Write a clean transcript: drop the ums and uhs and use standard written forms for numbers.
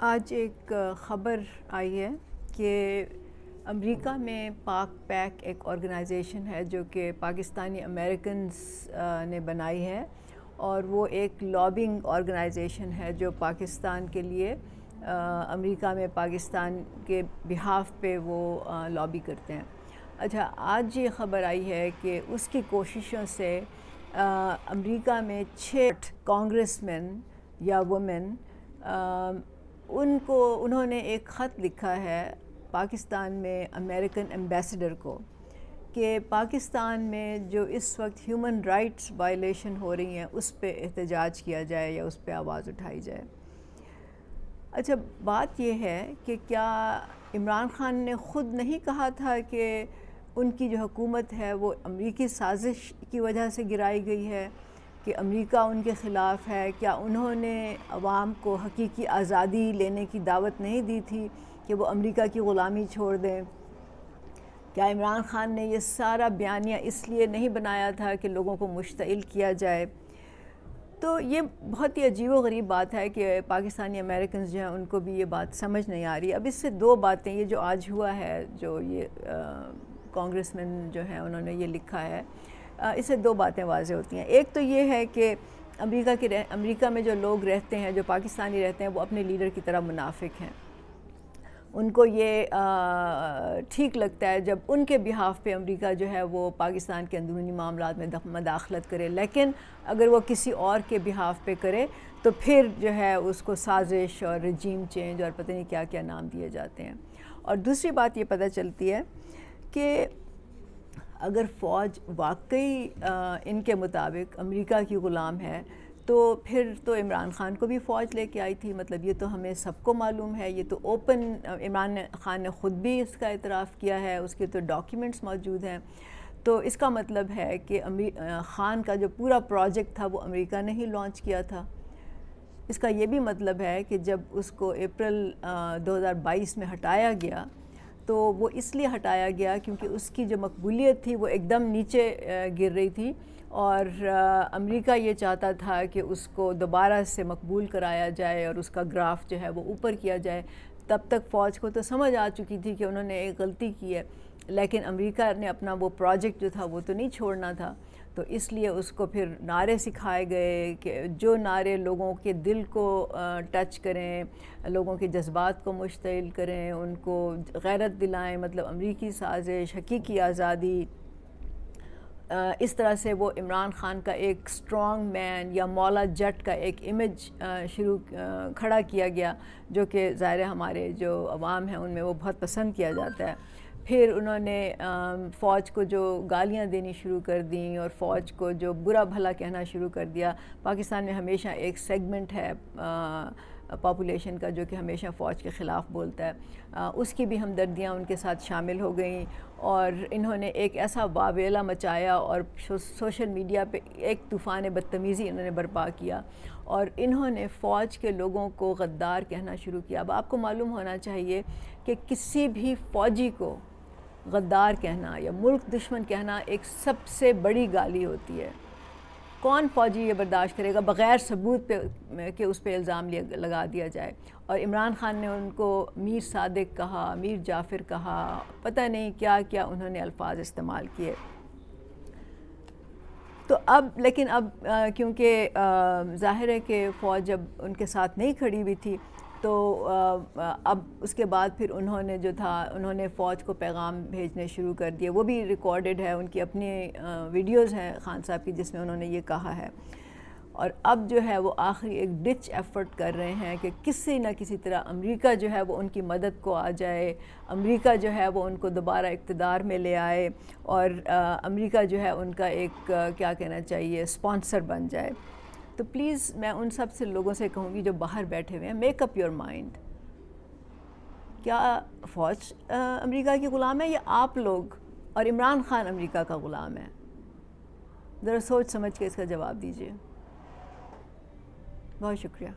آج ایک خبر آئی ہے کہ امریکہ میں پاک پیک ایک آرگنائزیشن ہے جو کہ پاکستانی امریکنز نے بنائی ہے، اور وہ ایک لابنگ آرگنائزیشن ہے جو پاکستان کے لیے امریکہ میں پاکستان کے بہاف پہ وہ لابی کرتے ہیں۔ اچھا، آج یہ خبر آئی ہے کہ اس کی کوششوں سے امریکہ میں 6 کانگریس مین یا وومن انہوں نے ایک خط لکھا ہے پاکستان میں امریکن ایمبیسڈر کو کہ پاکستان میں جو اس وقت ہیومن رائٹس وائلیشن ہو رہی ہیں اس پہ احتجاج کیا جائے یا اس پہ آواز اٹھائی جائے۔ اچھا، بات یہ ہے کہ کیا عمران خان نے خود نہیں کہا تھا کہ ان کی جو حکومت ہے وہ امریکی سازش کی وجہ سے گرائی گئی ہے، کہ امریکہ ان کے خلاف ہے؟ کیا انہوں نے عوام کو حقیقی آزادی لینے کی دعوت نہیں دی تھی کہ وہ امریکہ کی غلامی چھوڑ دیں؟ کیا عمران خان نے یہ سارا بیانیہ اس لیے نہیں بنایا تھا کہ لوگوں کو مشتعل کیا جائے؟ تو یہ بہت ہی عجیب و غریب بات ہے کہ پاکستانی امریکنز جو ہیں ان کو بھی یہ بات سمجھ نہیں آ رہی۔ اب اس سے 2 باتیں، یہ جو آج ہوا ہے، جو یہ کانگریس مین جو ہیں انہوں نے یہ لکھا ہے، اس سے 2 باتیں واضح ہوتی ہیں۔ ایک تو یہ ہے کہ امریکہ میں جو لوگ رہتے ہیں، جو پاکستانی رہتے ہیں، وہ اپنے لیڈر کی طرح منافق ہیں۔ ان کو یہ ٹھیک لگتا ہے جب ان کے بہاف پہ امریکہ جو ہے وہ پاکستان کے اندرونی معاملات میں مداخلت کرے، لیکن اگر وہ کسی اور کے بہاف پہ کرے تو پھر جو ہے اس کو سازش اور رجیم چینج اور پتہ نہیں کیا کیا نام دیے جاتے ہیں۔ اور دوسری بات یہ پتہ چلتی ہے کہ اگر فوج واقعی ان کے مطابق امریکہ کی غلام ہے تو پھر تو عمران خان کو بھی فوج لے کے آئی تھی۔ مطلب یہ تو ہمیں سب کو معلوم ہے، یہ تو اوپن عمران خان نے خود بھی اس کا اعتراف کیا ہے، اس کے تو ڈاکیومنٹس موجود ہیں۔ تو اس کا مطلب ہے کہ خان کا جو پورا پروجیکٹ تھا وہ امریکہ نے ہی لانچ کیا تھا۔ اس کا یہ بھی مطلب ہے کہ جب اس کو اپریل 2022 میں ہٹایا گیا تو وہ اس لیے ہٹایا گیا کیونکہ اس کی جو مقبولیت تھی وہ ایک دم نیچے گر رہی تھی، اور امریکہ یہ چاہتا تھا کہ اس کو دوبارہ سے مقبول کرایا جائے اور اس کا گراف جو ہے وہ اوپر کیا جائے۔ تب تک فوج کو تو سمجھ آ چکی تھی کہ انہوں نے ایک غلطی کی ہے، لیکن امریکہ نے اپنا وہ پروجیکٹ جو تھا وہ تو نہیں چھوڑنا تھا، تو اس لیے اس کو پھر نعرے سکھائے گئے کہ جو نعرے لوگوں کے دل کو ٹچ کریں، لوگوں کے جذبات کو مشتعل کریں، ان کو غیرت دلائیں، مطلب امریکی سازش، حقیقی آزادی۔ اس طرح سے وہ عمران خان کا ایک اسٹرانگ مین یا مولا جٹ کا ایک امیج کھڑا کیا گیا، جو کہ ظاہر ہمارے جو عوام ہیں ان میں وہ بہت پسند کیا جاتا ہے۔ پھر انہوں نے فوج کو جو گالیاں دینی شروع کر دیں اور فوج کو جو برا بھلا کہنا شروع کر دیا۔ پاکستان میں ہمیشہ ایک سیگمنٹ ہے پاپولیشن کا جو کہ ہمیشہ فوج کے خلاف بولتا ہے، اس کی بھی ہمدردیاں ان کے ساتھ شامل ہو گئیں، اور انہوں نے ایک ایسا واویلا مچایا اور سوشل میڈیا پہ ایک طوفان بدتمیزی انہوں نے برپا کیا، اور انہوں نے فوج کے لوگوں کو غدار کہنا شروع کیا۔ اب آپ کو معلوم ہونا چاہیے کہ کسی بھی فوجی کو غدار کہنا یا ملک دشمن کہنا ایک سب سے بڑی گالی ہوتی ہے۔ کون فوجی یہ برداشت کرے گا بغیر ثبوت پہ کہ اس پہ الزام لگا دیا جائے؟ اور عمران خان نے ان کو میر صادق کہا، میر جعفر کہا، پتہ نہیں کیا کیا انہوں نے الفاظ استعمال کیے۔ تو لیکن اب کیونکہ ظاہر ہے کہ فوج جب ان کے ساتھ نہیں کھڑی ہوئی تھی تو اب اس کے بعد پھر انہوں نے فوج کو پیغام بھیجنے شروع کر دیے۔ وہ بھی ریکارڈڈ ہے، ان کی اپنی ویڈیوز ہیں خان صاحب کی جس میں انہوں نے یہ کہا ہے، اور اب جو ہے وہ آخری ایک ڈچ ایفرٹ کر رہے ہیں کہ کسی نہ کسی طرح امریکہ جو ہے وہ ان کی مدد کو آ جائے، امریکہ جو ہے وہ ان کو دوبارہ اقتدار میں لے آئے، اور امریکہ جو ہے ان کا ایک کیا کہنا چاہیے اسپانسر بن جائے۔ تو پلیز میں ان سب سے لوگوں سے کہوں گی جو باہر بیٹھے ہوئے ہیں، میک اپ یور مائنڈ۔ کیا فوج امریکہ کی غلام ہے یا آپ لوگ اور عمران خان امریکہ کا غلام ہے؟ ذرا سوچ سمجھ کے اس کا جواب دیجیے۔ بہت شکریہ۔